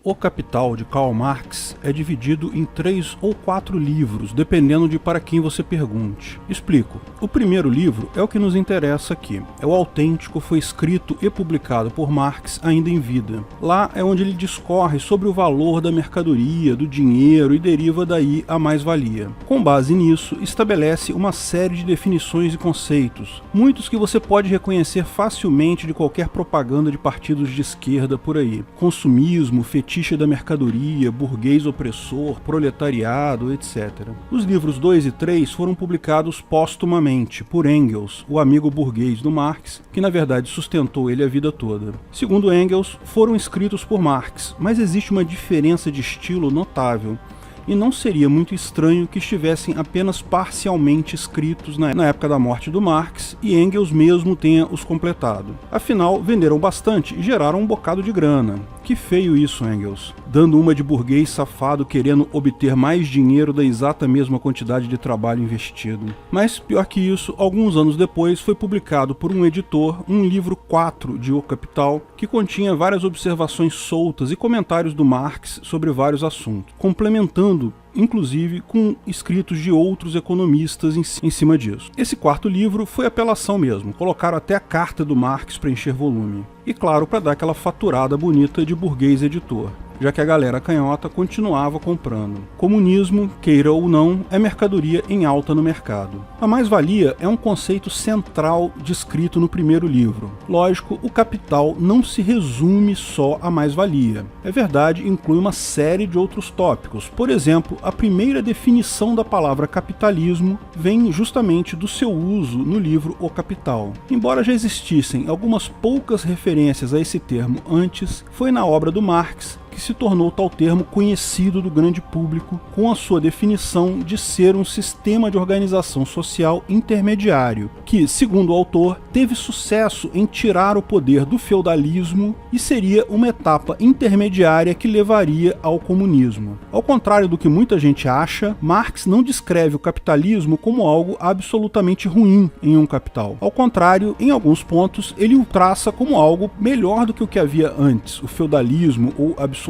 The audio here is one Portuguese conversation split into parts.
O Capital, de Karl Marx, é dividido em 3 ou 4 livros, dependendo de para quem você pergunte. Explico. O primeiro livro é o que nos interessa aqui. É o autêntico, foi escrito e publicado por Marx ainda em vida. Lá é onde ele discorre sobre o valor da mercadoria, do dinheiro e deriva daí a mais-valia. Com base nisso, estabelece uma série de definições e conceitos, muitos que você pode reconhecer facilmente de qualquer propaganda de partidos de esquerda por aí. Consumismo, fetiche da mercadoria, burguês opressor, proletariado, etc. Os livros 2 e 3 foram publicados póstumamente por Engels, o amigo burguês do Marx, que na verdade sustentou ele a vida toda. Segundo Engels, foram escritos por Marx, mas existe uma diferença de estilo notável, e não seria muito estranho que estivessem apenas parcialmente escritos na época da morte do Marx e Engels mesmo tenha os completado. Afinal, venderam bastante e geraram um bocado de grana. Que feio isso, Engels. Dando uma de burguês safado querendo obter mais dinheiro da exata mesma quantidade de trabalho investido. Mas, pior que isso, alguns anos depois foi publicado por um editor um livro 4 de O Capital, que continha várias observações soltas e comentários do Marx sobre vários assuntos, complementando inclusive com escritos de outros economistas em cima disso. Esse quarto livro foi apelação mesmo, colocaram até a carta do Marx para encher volume. E claro, para dar aquela faturada bonita de burguês editor, já que a galera canhota continuava comprando. Comunismo, queira ou não, é mercadoria em alta no mercado. A mais-valia é um conceito central descrito no primeiro livro. Lógico, o Capital não se resume só à mais-valia. É verdade, inclui uma série de outros tópicos. Por exemplo, a primeira definição da palavra capitalismo vem justamente do seu uso no livro O Capital. Embora já existissem algumas poucas referências a esse termo antes, foi na obra do Marx que se tornou tal termo conhecido do grande público, com a sua definição de ser um sistema de organização social intermediário, que, segundo o autor, teve sucesso em tirar o poder do feudalismo e seria uma etapa intermediária que levaria ao comunismo. Ao contrário do que muita gente acha, Marx não descreve o capitalismo como algo absolutamente ruim em um capital. Ao contrário, em alguns pontos, ele o traça como algo melhor do que o que havia antes, o feudalismo ou absolutismo.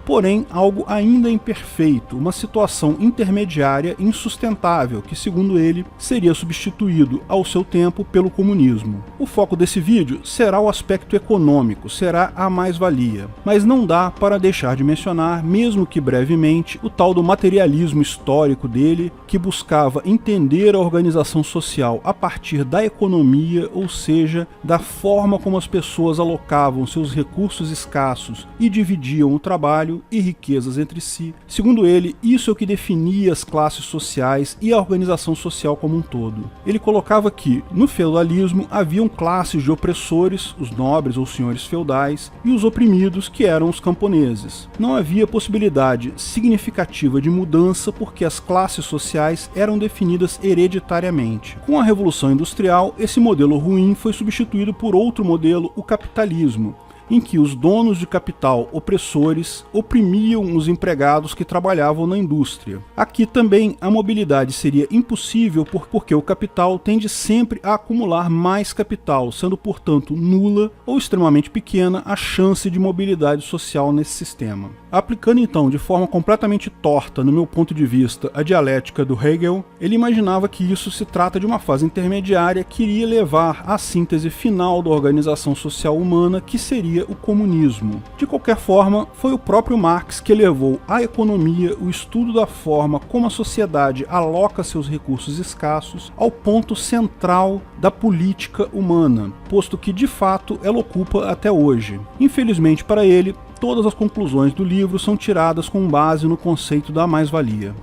Porém, algo ainda imperfeito, uma situação intermediária insustentável que, segundo ele, seria substituído ao seu tempo pelo comunismo. O foco desse vídeo será o aspecto econômico, será a mais-valia, mas não dá para deixar de mencionar, mesmo que brevemente, o tal do materialismo histórico dele, que buscava entender a organização social a partir da economia, ou seja, da forma como as pessoas alocavam seus recursos escassos e dividiam o trabalho e riquezas entre si. Segundo ele, isso é o que definia as classes sociais e a organização social como um todo. Ele colocava que, no feudalismo, haviam classes de opressores, os nobres ou senhores feudais, e os oprimidos, que eram os camponeses. Não havia possibilidade significativa de mudança porque as classes sociais eram definidas hereditariamente. Com a Revolução Industrial, esse modelo ruim foi substituído por outro modelo, o capitalismo, em que os donos de capital opressores oprimiam os empregados que trabalhavam na indústria. Aqui também a mobilidade seria impossível porque o capital tende sempre a acumular mais capital, sendo portanto nula ou extremamente pequena a chance de mobilidade social nesse sistema. Aplicando então de forma completamente torta, no meu ponto de vista, a dialética do Hegel, ele imaginava que isso se trata de uma fase intermediária que iria levar à síntese final da organização social humana, que seria o comunismo. De qualquer forma, foi o próprio Marx que elevou à economia o estudo da forma como a sociedade aloca seus recursos escassos ao ponto central da política humana, posto que de fato ela ocupa até hoje. Infelizmente para ele, todas as conclusões do livro são tiradas com base no conceito da mais-valia.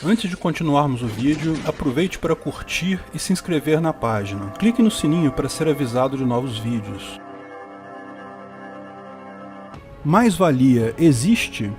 Antes de continuarmos o vídeo, aproveite para curtir e se inscrever na página. Clique no sininho para ser avisado de novos vídeos. Mais-valia existe?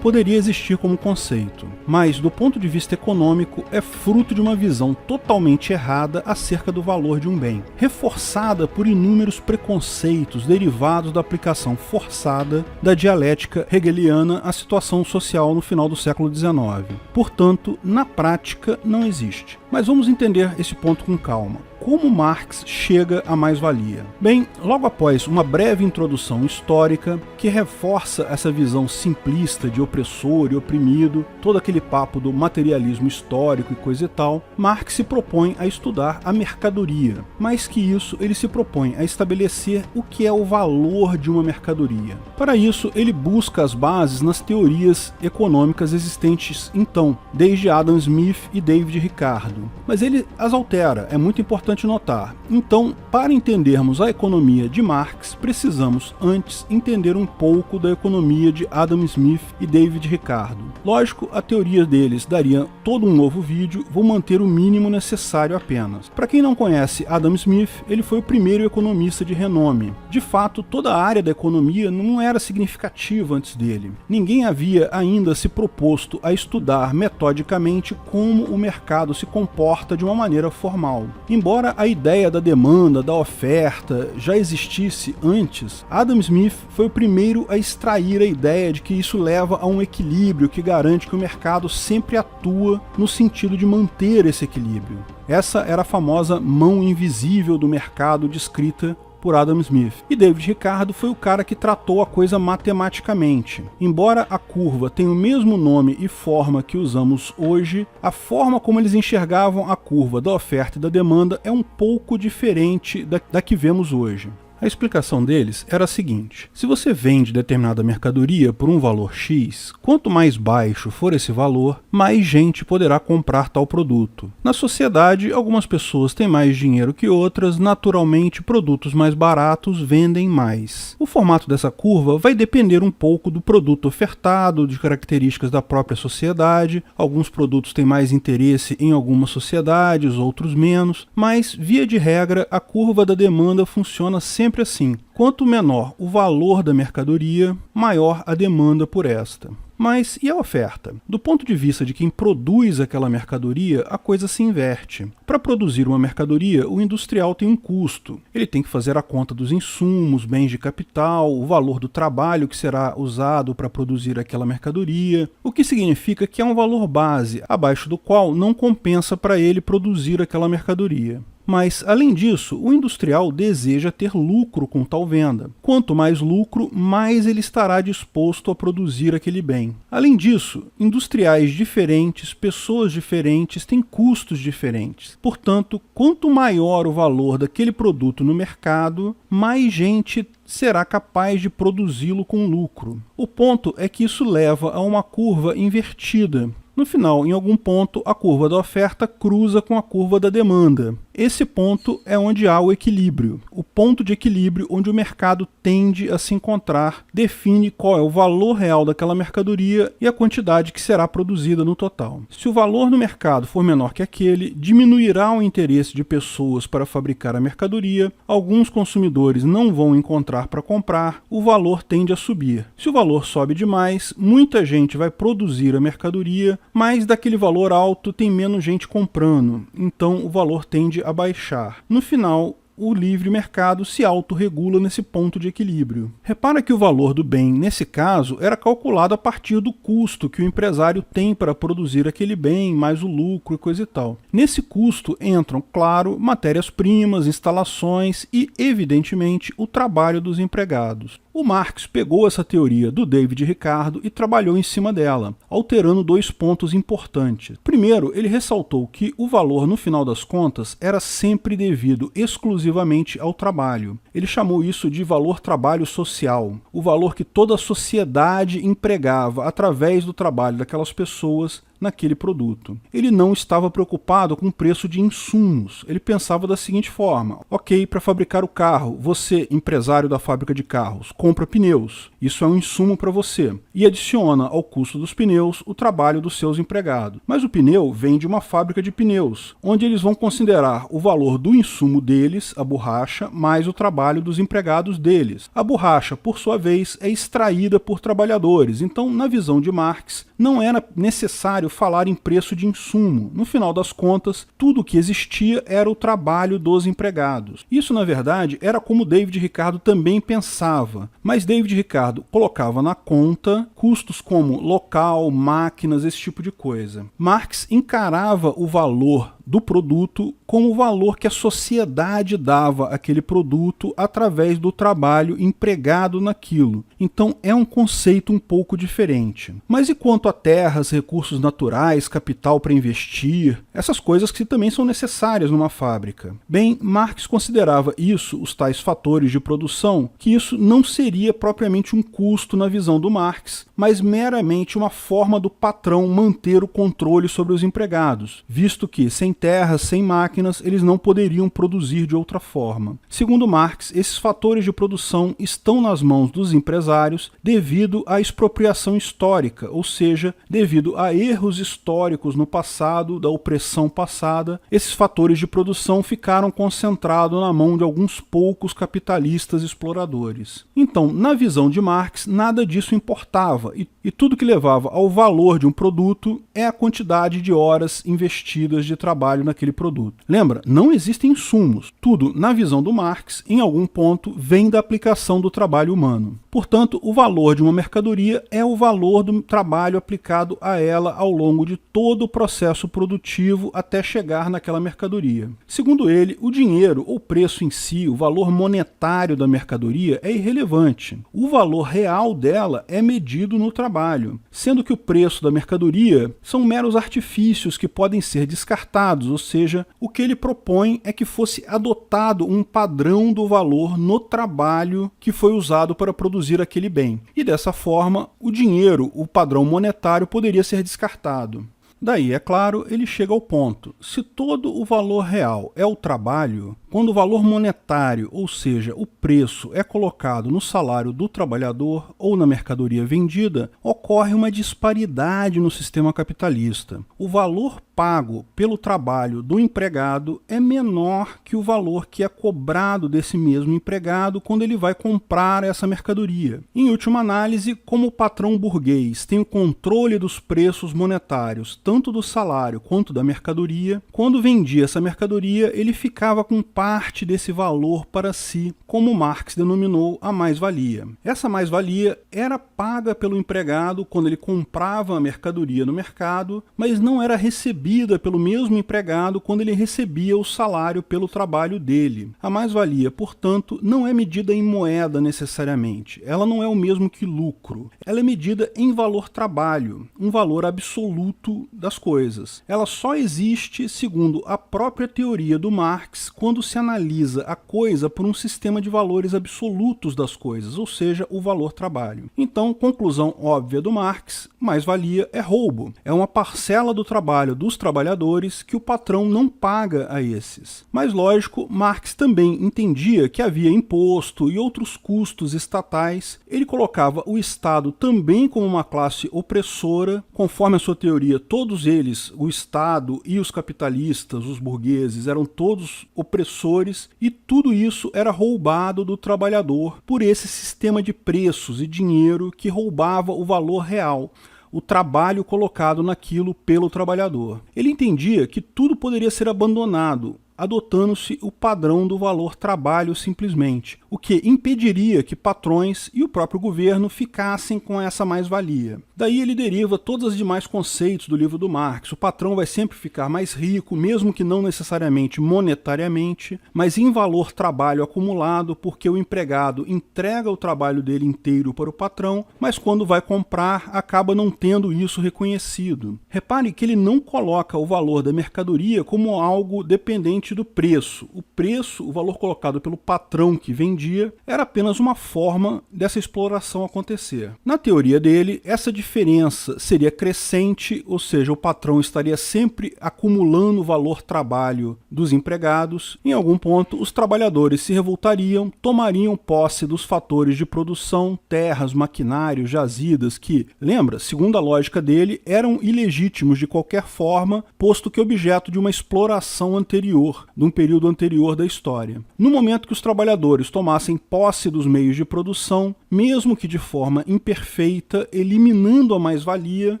Poderia existir como conceito, mas do ponto de vista econômico é fruto de uma visão totalmente errada acerca do valor de um bem, reforçada por inúmeros preconceitos derivados da aplicação forçada da dialética hegeliana à situação social no final do século XIX. Portanto, na prática, não existe. Mas vamos entender esse ponto com calma. Como Marx chega à mais-valia? Bem, logo após uma breve introdução histórica que reforça essa visão simplista de opressor e oprimido, todo aquele papo do materialismo histórico e coisa e tal, Marx se propõe a estudar a mercadoria. Mais que isso, ele se propõe a estabelecer o que é o valor de uma mercadoria. Para isso, ele busca as bases nas teorias econômicas existentes então, desde Adam Smith e David Ricardo. Mas ele as altera, é muito importante notar. Então, para entendermos a economia de Marx, precisamos antes entender um pouco da economia de Adam Smith e David Ricardo. Lógico, a teoria deles daria todo um novo vídeo, vou manter o mínimo necessário apenas. Para quem não conhece Adam Smith, ele foi o primeiro economista de renome. De fato, toda a área da economia não era significativa antes dele. Ninguém havia ainda se proposto a estudar metodicamente como o mercado se comporta de uma maneira formal. Embora a ideia da demanda, da oferta já existisse antes, Adam Smith foi o primeiro a extrair a ideia de que isso leva a um equilíbrio que garante que o mercado sempre atua no sentido de manter esse equilíbrio. Essa era a famosa mão invisível do mercado descrita por Adam Smith. E David Ricardo foi o cara que tratou a coisa matematicamente. Embora a curva tenha o mesmo nome e forma que usamos hoje, a forma como eles enxergavam a curva da oferta e da demanda é um pouco diferente da que vemos hoje. A explicação deles era a seguinte: se você vende determinada mercadoria por um valor X, quanto mais baixo for esse valor, mais gente poderá comprar tal produto. Na sociedade, algumas pessoas têm mais dinheiro que outras, naturalmente produtos mais baratos vendem mais. O formato dessa curva vai depender um pouco do produto ofertado, de características da própria sociedade. Alguns produtos têm mais interesse em algumas sociedades, outros menos, mas, via de regra, a curva da demanda funciona sempre assim. Quanto menor o valor da mercadoria, maior a demanda por esta. Mas e a oferta? Do ponto de vista de quem produz aquela mercadoria, a coisa se inverte. Para produzir uma mercadoria, o industrial tem um custo. Ele tem que fazer a conta dos insumos, bens de capital, o valor do trabalho que será usado para produzir aquela mercadoria, o que significa que há um valor base, abaixo do qual não compensa para ele produzir aquela mercadoria. Mas, além disso, o industrial deseja ter lucro com tal venda. Quanto mais lucro, mais ele estará disposto a produzir aquele bem. Além disso, industriais diferentes, pessoas diferentes, têm custos diferentes. Portanto, quanto maior o valor daquele produto no mercado, mais gente será capaz de produzi-lo com lucro. O ponto é que isso leva a uma curva invertida. No final, em algum ponto, a curva da oferta cruza com a curva da demanda. Esse ponto é onde há o equilíbrio. O ponto de equilíbrio onde o mercado tende a se encontrar define qual é o valor real daquela mercadoria e a quantidade que será produzida no total. Se o valor no mercado for menor que aquele, diminuirá o interesse de pessoas para fabricar a mercadoria, alguns consumidores não vão encontrar para comprar, o valor tende a subir. Se o valor sobe demais, muita gente vai produzir a mercadoria, mas daquele valor alto tem menos gente comprando, então o valor tende a baixar. No final, o livre mercado se autorregula nesse ponto de equilíbrio. Repara que o valor do bem, nesse caso, era calculado a partir do custo que o empresário tem para produzir aquele bem, mais o lucro e coisa e tal. Nesse custo entram, claro, matérias-primas, instalações e, evidentemente, o trabalho dos empregados. O Marx pegou essa teoria do David Ricardo e trabalhou em cima dela, alterando dois pontos importantes. Primeiro, ele ressaltou que o valor, no final das contas, era sempre devido exclusivamente ao trabalho. Ele chamou isso de valor trabalho social, o valor que toda a sociedade empregava através do trabalho daquelas pessoas naquele produto. Ele não estava preocupado com o preço de insumos. Ele pensava da seguinte forma: ok, para fabricar o carro, você, empresário da fábrica de carros, compra pneus. Isso é um insumo para você. E adiciona ao custo dos pneus o trabalho dos seus empregados. Mas o pneu vem de uma fábrica de pneus, onde eles vão considerar o valor do insumo deles, a borracha, mais o trabalho dos empregados deles. A borracha, por sua vez, é extraída por trabalhadores. Então, na visão de Marx, não era necessário falar em preço de insumo. No final das contas, tudo o que existia era o trabalho dos empregados. Isso, na verdade, era como David Ricardo também pensava, mas David Ricardo colocava na conta custos como local, máquinas, esse tipo de coisa. Marx encarava o valor do produto como o valor que a sociedade dava àquele produto através do trabalho empregado naquilo. Então é um conceito um pouco diferente. Mas e quanto a terras, recursos naturais, capital para investir, essas coisas que também são necessárias numa fábrica? Bem, Marx considerava isso, os tais fatores de produção, que isso não seria propriamente um custo na visão do Marx, mas meramente uma forma do patrão manter o controle sobre os empregados, visto que sem terras, sem máquinas, eles não poderiam produzir de outra forma. Segundo Marx, esses fatores de produção estão nas mãos dos empresários devido à expropriação histórica, ou seja, devido a erros históricos no passado, da opressão passada, esses fatores de produção ficaram concentrados na mão de alguns poucos capitalistas exploradores. Então, na visão de Marx, nada disso importava, e tudo que levava ao valor de um produto é a quantidade de horas investidas de trabalho naquele produto. Lembra, não existem insumos. Tudo, na visão do Marx, em algum ponto, vem da aplicação do trabalho humano. Portanto, o valor de uma mercadoria é o valor do trabalho aplicado a ela ao longo de todo o processo produtivo até chegar naquela mercadoria. Segundo ele, o dinheiro, ou preço em si, o valor monetário da mercadoria é irrelevante. O valor real dela é medido no trabalho, sendo que o preço da mercadoria são meros artifícios que podem ser descartados, ou seja, o que ele propõe é que fosse adotado um padrão do valor no trabalho que foi usado para produzir aquele bem. E dessa forma, o dinheiro, o padrão monetário, poderia ser descartado. Daí, é claro, ele chega ao ponto. Se todo o valor real é o trabalho, quando o valor monetário, ou seja, o preço, é colocado no salário do trabalhador ou na mercadoria vendida, ocorre uma disparidade no sistema capitalista. O valor pago pelo trabalho do empregado é menor que o valor que é cobrado desse mesmo empregado quando ele vai comprar essa mercadoria. Em última análise, como o patrão burguês tem o controle dos preços monetários, tanto do salário quanto da mercadoria, quando vendia essa mercadoria, ele ficava com parte desse valor para si, como Marx denominou a mais-valia. Essa mais-valia era paga pelo empregado quando ele comprava a mercadoria no mercado, mas não era recebida pelo mesmo empregado quando ele recebia o salário pelo trabalho dele. A mais-valia, portanto, não é medida em moeda necessariamente. Ela não é o mesmo que lucro. Ela é medida em valor trabalho, um valor absoluto das coisas. Ela só existe, segundo a própria teoria do Marx, quando se analisa a coisa por um sistema de valores absolutos das coisas, ou seja, o valor trabalho. Então, conclusão óbvia do Marx, mais-valia é roubo. É uma parcela do trabalho dos trabalhadores que o patrão não paga a esses. Mas, lógico, Marx também entendia que havia imposto e outros custos estatais. Ele colocava o Estado também como uma classe opressora. Conforme a sua teoria, todos eles, o Estado e os capitalistas, os burgueses, eram todos opressores, e tudo isso era roubado do trabalhador por esse sistema de preços e dinheiro que roubava o valor real, o trabalho colocado naquilo pelo trabalhador. Ele entendia que tudo poderia ser abandonado, adotando-se o padrão do valor trabalho simplesmente, o que impediria que patrões e o próprio governo ficassem com essa mais-valia. Daí ele deriva todos os demais conceitos do livro do Marx. O patrão vai sempre ficar mais rico, mesmo que não necessariamente monetariamente, mas em valor trabalho acumulado, porque o empregado entrega o trabalho dele inteiro para o patrão, mas quando vai comprar, acaba não tendo isso reconhecido. Repare que ele não coloca o valor da mercadoria como algo dependente do preço. O preço, o valor colocado pelo patrão que vendia, era apenas uma forma dessa exploração acontecer. Na teoria dele, essa diferença seria crescente, ou seja, o patrão estaria sempre acumulando o valor trabalho dos empregados. Em algum ponto, os trabalhadores se revoltariam, tomariam posse dos fatores de produção, terras, maquinários, jazidas, que, lembra, segundo a lógica dele, eram ilegítimos de qualquer forma, posto que objeto de uma exploração anterior, de um período anterior da história. No momento que os trabalhadores tomassem posse dos meios de produção, mesmo que de forma imperfeita, eliminando a mais-valia,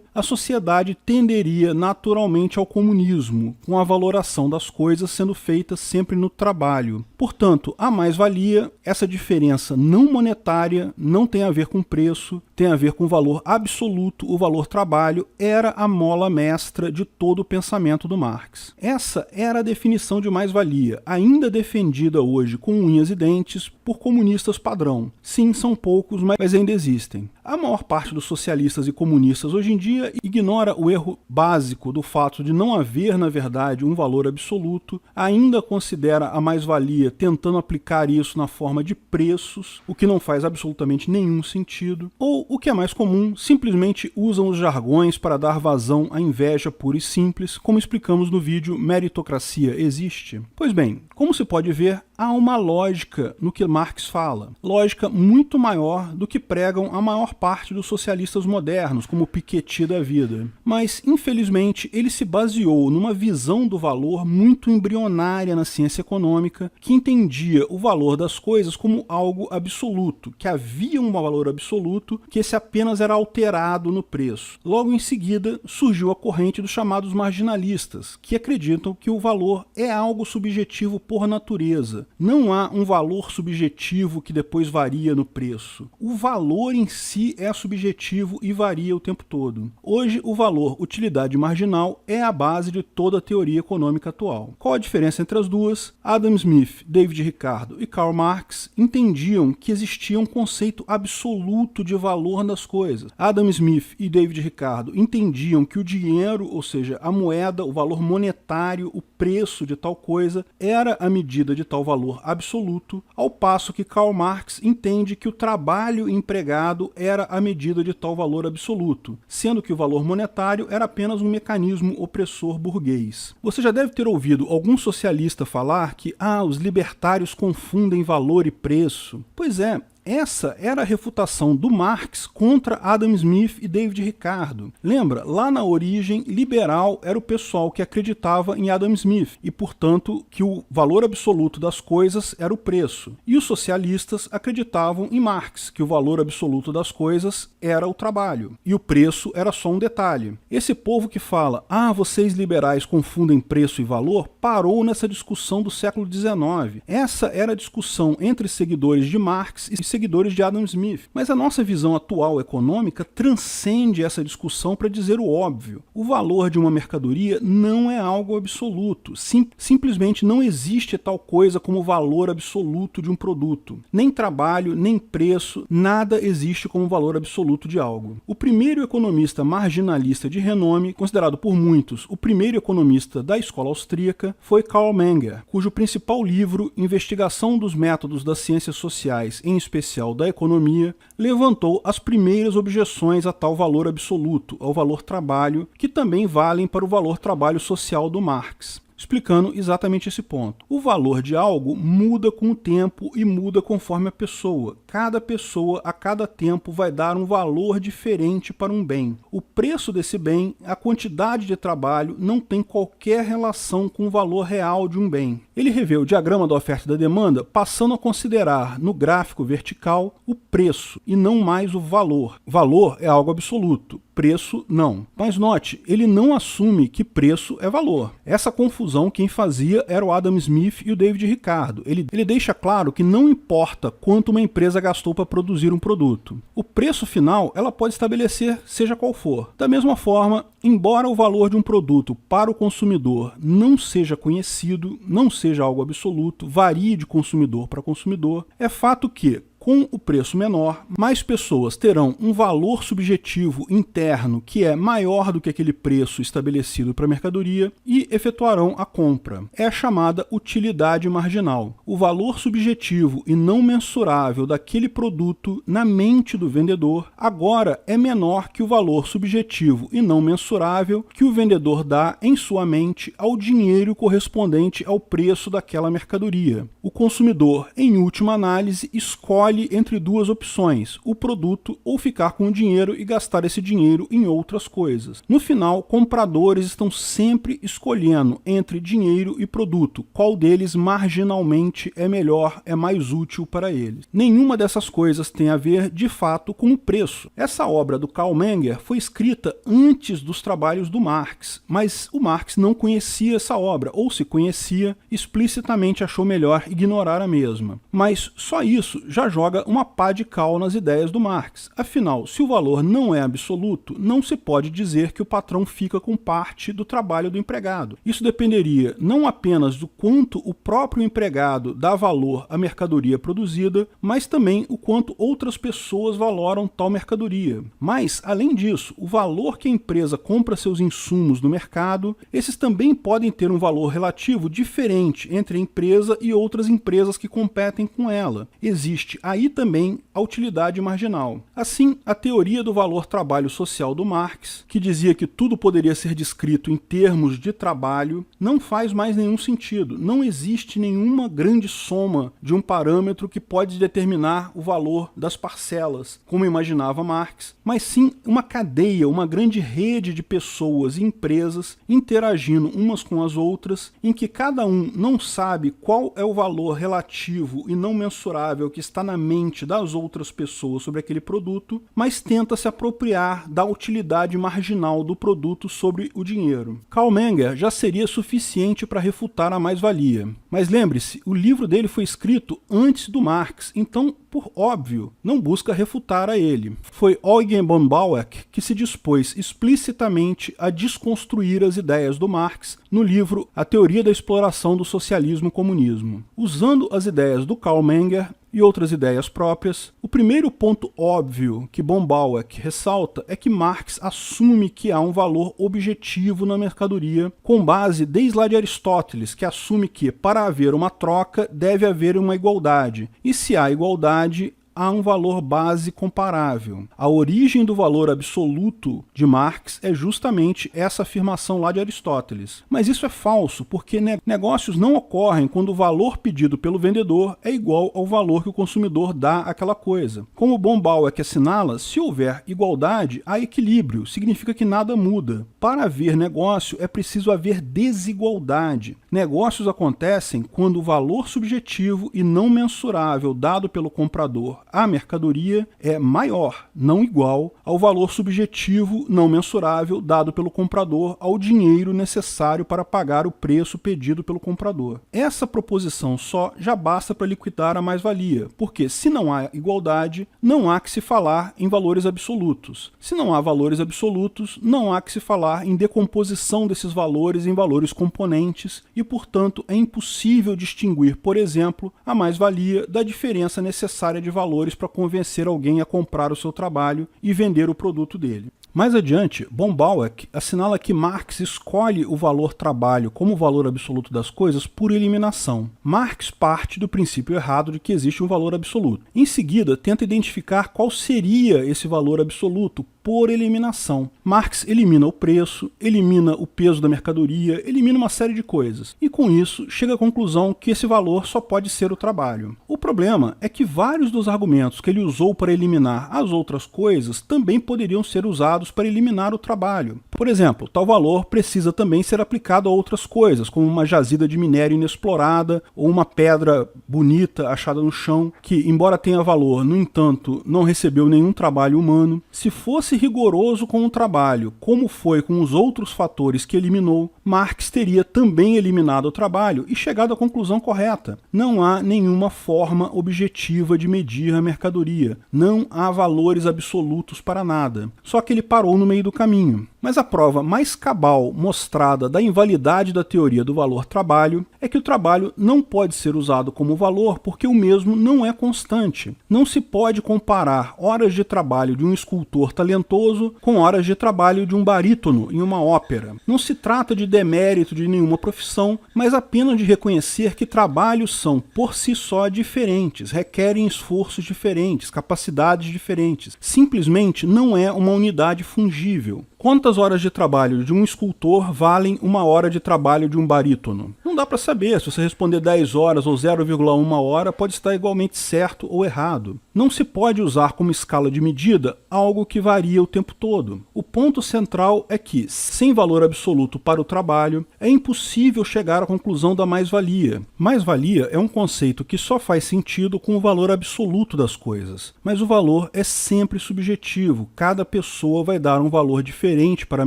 a sociedade tenderia naturalmente ao comunismo, com a valoração das coisas sendo feita sempre no trabalho. Portanto, a mais-valia, essa diferença não monetária, não tem a ver com preço, tem a ver com o valor absoluto, o valor trabalho era a mola mestra de todo o pensamento do Marx. Essa era a definição de mais-valia, ainda defendida hoje com unhas e dentes por comunistas padrão. Sim, são poucos, mas ainda existem. A maior parte dos socialistas e comunistas hoje em dia ignora o erro básico do fato de não haver, na verdade, um valor absoluto, ainda considera a mais-valia tentando aplicar isso na forma de preços, o que não faz absolutamente nenhum sentido, ou, o que é mais comum, simplesmente usam os jargões para dar vazão à inveja pura e simples, como explicamos no vídeo Meritocracia Existe? Pois bem, como se pode ver, há uma lógica no que Marx fala, lógica muito maior do que pregam a maior parte dos socialistas modernos, como Piketty da vida. Mas, infelizmente, ele se baseou numa visão do valor muito embrionária na ciência econômica, que entendia o valor das coisas como algo absoluto, que havia um valor absoluto, que esse apenas era alterado no preço. Logo em seguida, surgiu a corrente dos chamados marginalistas, que acreditam que o valor é algo subjetivo por natureza. Não há um valor subjetivo que depois varia no preço. O valor em si é subjetivo e varia o tempo todo. Hoje, o valor utilidade marginal é a base de toda a teoria econômica atual. Qual a diferença entre as duas? Adam Smith, David Ricardo e Karl Marx entendiam que existia um conceito absoluto de valor das coisas. Adam Smith e David Ricardo entendiam que o dinheiro, ou seja, a moeda, o valor monetário, o preço de tal coisa, era a medida de tal valor absoluto, ao passo que Karl Marx entende que o trabalho empregado era a medida de tal valor absoluto, sendo que o valor monetário era apenas um mecanismo opressor burguês. Você já deve ter ouvido algum socialista falar que os libertários confundem valor e preço. Pois é, essa era a refutação do Marx contra Adam Smith e David Ricardo. Lembra, lá na origem, liberal era o pessoal que acreditava em Adam Smith e, portanto, que o valor absoluto das coisas era o preço. E os socialistas acreditavam em Marx, que o valor absoluto das coisas era o trabalho e o preço era só um detalhe. Esse povo que fala, vocês liberais confundem preço e valor, parou nessa discussão do século XIX. Essa era a discussão entre seguidores de Marx e seguidores de Adam Smith. Mas a nossa visão atual econômica transcende essa discussão para dizer o óbvio. O valor de uma mercadoria não é algo absoluto. Simplesmente não existe tal coisa como valor absoluto de um produto. Nem trabalho, nem preço, nada existe como valor absoluto de algo. O primeiro economista marginalista de renome, considerado por muitos o primeiro economista da escola austríaca, foi Karl Menger, cujo principal livro, Investigação dos Métodos das Ciências Sociais, em especial da economia, levantou as primeiras objeções a tal valor absoluto, ao valor trabalho, que também valem para o valor trabalho social do Marx, explicando exatamente esse ponto. O valor de algo muda com o tempo e muda conforme a pessoa. Cada pessoa, a cada tempo, vai dar um valor diferente para um bem. O preço desse bem, a quantidade de trabalho, não tem qualquer relação com o valor real de um bem. Ele revê o diagrama da oferta e da demanda, passando a considerar no gráfico vertical o preço e não mais o valor. Valor é algo absoluto. Preço, não. Mas note, ele não assume que preço é valor. Essa confusão quem fazia era o Adam Smith e o David Ricardo. Ele deixa claro que não importa quanto uma empresa gastou para produzir um produto. O preço final ela pode estabelecer seja qual for. Da mesma forma, embora o valor de um produto para o consumidor não seja conhecido, não seja algo absoluto, varie de consumidor para consumidor, é fato que, com o preço menor, mais pessoas terão um valor subjetivo interno que é maior do que aquele preço estabelecido para a mercadoria e efetuarão a compra. É a chamada utilidade marginal. O valor subjetivo e não mensurável daquele produto na mente do vendedor agora é menor que o valor subjetivo e não mensurável que o vendedor dá em sua mente ao dinheiro correspondente ao preço daquela mercadoria. O consumidor, em última análise, escolhe entre duas opções, o produto ou ficar com o dinheiro e gastar esse dinheiro em outras coisas. No final, compradores estão sempre escolhendo entre dinheiro e produto, qual deles marginalmente é melhor, é mais útil para eles. Nenhuma dessas coisas tem a ver, de fato, com o preço. Essa obra do Karl Menger foi escrita antes dos trabalhos do Marx, mas o Marx não conhecia essa obra, ou se conhecia, explicitamente achou melhor ignorar a mesma. Mas só isso já joga joga uma pá de cal nas ideias do Marx. Afinal, se o valor não é absoluto, não se pode dizer que o patrão fica com parte do trabalho do empregado. Isso dependeria não apenas do quanto o próprio empregado dá valor à mercadoria produzida, mas também o quanto outras pessoas valoram tal mercadoria. Mas, além disso, o valor que a empresa compra seus insumos no mercado, esses também podem ter um valor relativo diferente entre a empresa e outras empresas que competem com ela. Existe aí também a utilidade marginal. Assim, a teoria do valor trabalho social do Marx, que dizia que tudo poderia ser descrito em termos de trabalho, não faz mais nenhum sentido. Não existe nenhuma grande soma de um parâmetro que pode determinar o valor das parcelas, como imaginava Marx, mas sim uma cadeia, uma grande rede de pessoas e empresas interagindo umas com as outras, em que cada um não sabe qual é o valor relativo e não mensurável que está na mente das outras pessoas sobre aquele produto, mas tenta se apropriar da utilidade marginal do produto sobre o dinheiro. Karl Menger já seria suficiente para refutar a mais-valia. Mas lembre-se, o livro dele foi escrito antes do Marx, então, por óbvio, não busca refutar a ele. Foi Eugen von Bauer que se dispôs explicitamente a desconstruir as ideias do Marx no livro A Teoria da Exploração do Socialismo e Comunismo. Usando as ideias do Karl Menger e outras ideias próprias, o primeiro ponto óbvio que von Bauer ressalta é que Marx assume que há um valor objetivo na mercadoria, com base desde lá de Aristóteles, que assume que, para haver uma troca, deve haver uma igualdade, e se há igualdade, há um valor base comparável. A origem do valor absoluto de Marx é justamente essa afirmação lá de Aristóteles. Mas isso é falso, porque negócios não ocorrem quando o valor pedido pelo vendedor é igual ao valor que o consumidor dá àquela coisa. Como von Bauer assinala, se houver igualdade, há equilíbrio, significa que nada muda. Para haver negócio, é preciso haver desigualdade. Negócios acontecem quando o valor subjetivo e não mensurável dado pelo comprador à mercadoria é maior, não igual, ao valor subjetivo não mensurável dado pelo comprador ao dinheiro necessário para pagar o preço pedido pelo comprador. Essa proposição só já basta para liquidar a mais-valia, porque se não há igualdade, não há que se falar em valores absolutos. Se não há valores absolutos, não há que se falar em decomposição desses valores em valores componentes e, portanto, é impossível distinguir, por exemplo, a mais-valia da diferença necessária de valores para convencer alguém a comprar o seu trabalho e vender o produto dele. Mais adiante, von Bauer assinala que Marx escolhe o valor trabalho como valor absoluto das coisas por eliminação. Marx parte do princípio errado de que existe um valor absoluto. Em seguida, tenta identificar qual seria esse valor absoluto por eliminação. Marx elimina o preço, elimina o peso da mercadoria, elimina uma série de coisas. E com isso, chega à conclusão que esse valor só pode ser o trabalho. O problema é que vários dos argumentos que ele usou para eliminar as outras coisas também poderiam ser usados para eliminar o trabalho. Por exemplo, tal valor precisa também ser aplicado a outras coisas, como uma jazida de minério inexplorada ou uma pedra bonita achada no chão, que, embora tenha valor, no entanto, não recebeu nenhum trabalho humano. Se fosse rigoroso com o trabalho, como foi com os outros fatores que eliminou, Marx teria também eliminado o trabalho e chegado à conclusão correta. Não há nenhuma forma objetiva de medir a mercadoria. Não há valores absolutos para nada. Só que ele parou no meio do caminho. Mas a prova mais cabal mostrada da invalidade da teoria do valor-trabalho é que o trabalho não pode ser usado como valor porque o mesmo não é constante. Não se pode comparar horas de trabalho de um escultor talentoso com horas de trabalho de um barítono em uma ópera. Não se trata de demérito de nenhuma profissão, mas apenas de reconhecer que trabalhos são, por si só, diferentes, requerem esforços diferentes, capacidades diferentes. Simplesmente não é uma unidade fungível. Quantas horas de trabalho de um escultor valem uma hora de trabalho de um barítono? Não dá para saber. Se você responder 10 horas ou 0,1 hora, pode estar igualmente certo ou errado. Não se pode usar como escala de medida algo que varia o tempo todo. O ponto central é que, sem valor absoluto para o trabalho, é impossível chegar à conclusão da mais-valia. Mais-valia é um conceito que só faz sentido com o valor absoluto das coisas. Mas o valor é sempre subjetivo. Cada pessoa vai dar um valor diferente diferente para a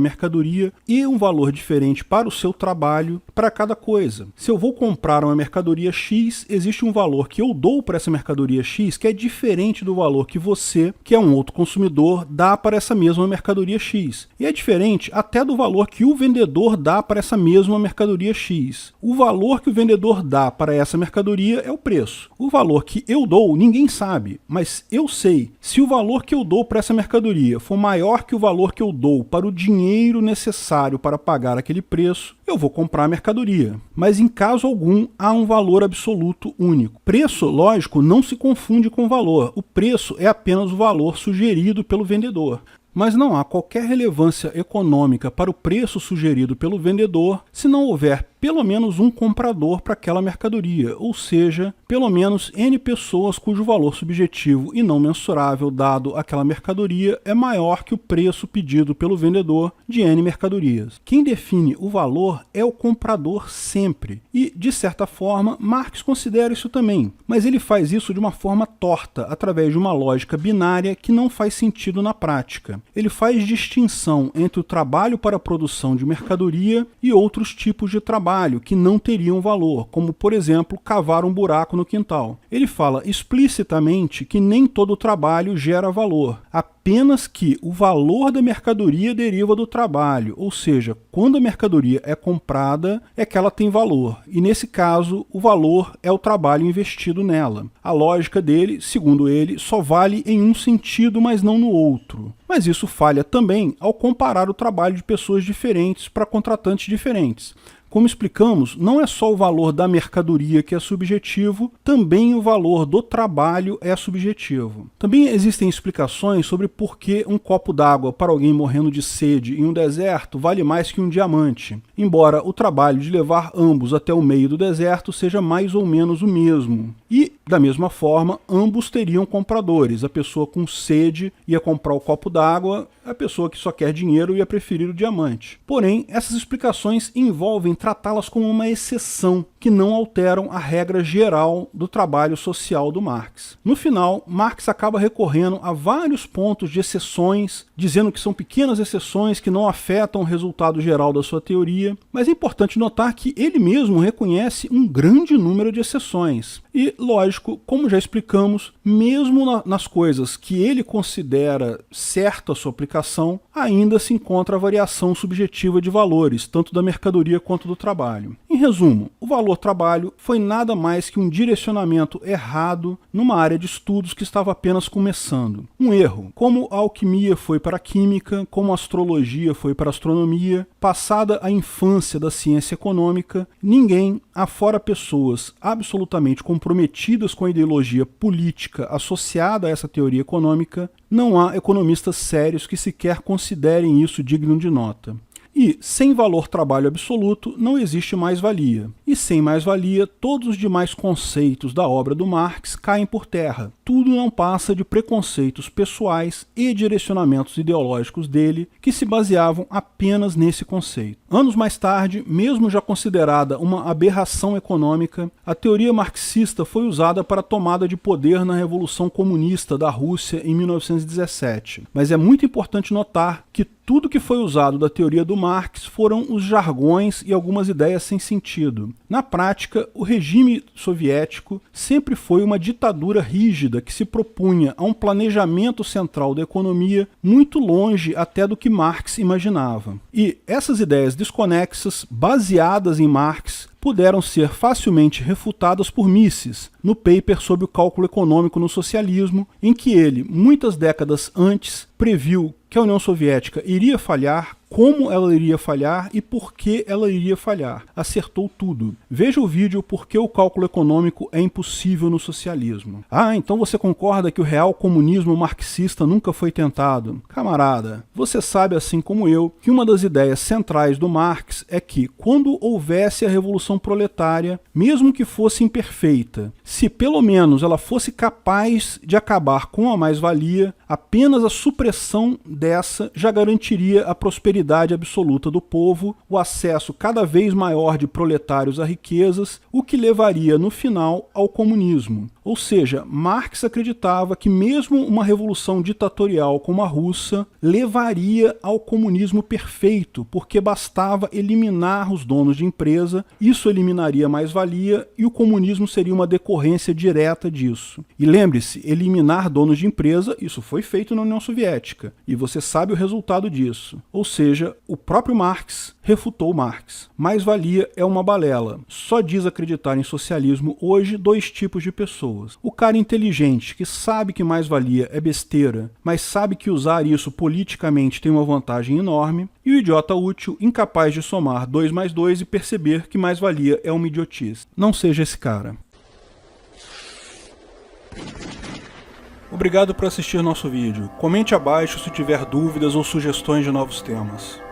mercadoria e um valor diferente para o seu trabalho para cada coisa. Se eu vou comprar uma mercadoria X, existe um valor que eu dou para essa mercadoria X que é diferente do valor que você, que é um outro consumidor, dá para essa mesma mercadoria X. E é diferente até do valor que o vendedor dá para essa mesma mercadoria X. O valor que o vendedor dá para essa mercadoria é o preço. O valor que eu dou, ninguém sabe, mas eu sei. Se o valor que eu dou para essa mercadoria for maior que o valor que eu dou para o dinheiro necessário para pagar aquele preço, eu vou comprar a mercadoria. Mas em caso algum, há um valor absoluto único. Preço, lógico, não se confunde com valor. O preço é apenas o valor sugerido pelo vendedor. Mas não há qualquer relevância econômica para o preço sugerido pelo vendedor se não houver pelo menos um comprador para aquela mercadoria, ou seja, pelo menos N pessoas cujo valor subjetivo e não mensurável dado àquela mercadoria é maior que o preço pedido pelo vendedor de N mercadorias. Quem define o valor é o comprador sempre. E, de certa forma, Marx considera isso também, mas ele faz isso de uma forma torta, através de uma lógica binária que não faz sentido na prática. Ele faz distinção entre o trabalho para a produção de mercadoria e outros tipos de trabalho que não teriam valor, como, por exemplo, cavar um buraco no quintal. Ele fala explicitamente que nem todo trabalho gera valor, apenas que o valor da mercadoria deriva do trabalho, ou seja, quando a mercadoria é comprada, é que ela tem valor, e nesse caso, o valor é o trabalho investido nela. A lógica dele, segundo ele, só vale em um sentido, mas não no outro. Mas isso falha também ao comparar o trabalho de pessoas diferentes para contratantes diferentes. Como explicamos, não é só o valor da mercadoria que é subjetivo, também o valor do trabalho é subjetivo. Também existem explicações sobre por que um copo d'água para alguém morrendo de sede em um deserto vale mais que um diamante, embora o trabalho de levar ambos até o meio do deserto seja mais ou menos o mesmo. E, da mesma forma, ambos teriam compradores. A pessoa com sede ia comprar o copo d'água, a pessoa que só quer dinheiro ia preferir o diamante. Porém, essas explicações envolvem tratá-las como uma exceção, que não alteram a regra geral do trabalho social do Marx. No final, Marx acaba recorrendo a vários pontos de exceções, dizendo que são pequenas exceções que não afetam o resultado geral da sua teoria, mas é importante notar que ele mesmo reconhece um grande número de exceções. E, lógico, como já explicamos, mesmo nas coisas que ele considera certa a sua aplicação, ainda se encontra a variação subjetiva de valores, tanto da mercadoria quanto do trabalho. Em resumo, o valor trabalho foi nada mais que um direcionamento errado numa área de estudos que estava apenas começando. Um erro, como a alquimia foi para a química, como a astrologia foi para a astronomia, passada a infância da ciência econômica, ninguém, afora pessoas absolutamente comprometidas com a ideologia política associada a essa teoria econômica, não há economistas sérios que sequer considerem isso digno de nota. E, sem valor trabalho absoluto, não existe mais-valia. E sem mais-valia, todos os demais conceitos da obra do Marx caem por terra. Tudo não passa de preconceitos pessoais e direcionamentos ideológicos dele que se baseavam apenas nesse conceito. Anos mais tarde, mesmo já considerada uma aberração econômica, a teoria marxista foi usada para a tomada de poder na Revolução Comunista da Rússia em 1917. Mas é muito importante notar que tudo que foi usado da teoria do Marx foram os jargões e algumas ideias sem sentido. Na prática, o regime soviético sempre foi uma ditadura rígida que se propunha a um planejamento central da economia muito longe até do que Marx imaginava. E essas ideias desconexas, baseadas em Marx, puderam ser facilmente refutadas por Mises, no paper sobre o cálculo econômico no socialismo, em que ele, muitas décadas antes, previu que a União Soviética iria falhar, como ela iria falhar e por que ela iria falhar. Acertou tudo. Veja o vídeo Por que o cálculo econômico é impossível no socialismo. Ah, então você concorda que o real comunismo marxista nunca foi tentado? Camarada, você sabe assim como eu que uma das ideias centrais do Marx é que quando houvesse a revolução proletária, mesmo que fosse imperfeita, se pelo menos ela fosse capaz de acabar com a mais-valia, apenas a supressão dessa já garantiria a prosperidade prosperidade absoluta do povo, o acesso cada vez maior de proletários a riquezas, o que levaria no final ao comunismo. Ou seja, Marx acreditava que mesmo uma revolução ditatorial como a russa levaria ao comunismo perfeito, porque bastava eliminar os donos de empresa, isso eliminaria a mais-valia e o comunismo seria uma decorrência direta disso. E lembre-se, eliminar donos de empresa, isso foi feito na União Soviética, e você sabe o resultado disso. Ou seja, o próprio Marx refutou Marx. Mais-valia é uma balela. Só diz acreditar em socialismo hoje dois tipos de pessoas. O cara inteligente, que sabe que mais-valia é besteira, mas sabe que usar isso politicamente tem uma vantagem enorme, e o idiota útil, incapaz de somar 2 mais 2 e perceber que mais-valia é uma idiotice. Não seja esse cara. Obrigado por assistir nosso vídeo. Comente abaixo se tiver dúvidas ou sugestões de novos temas.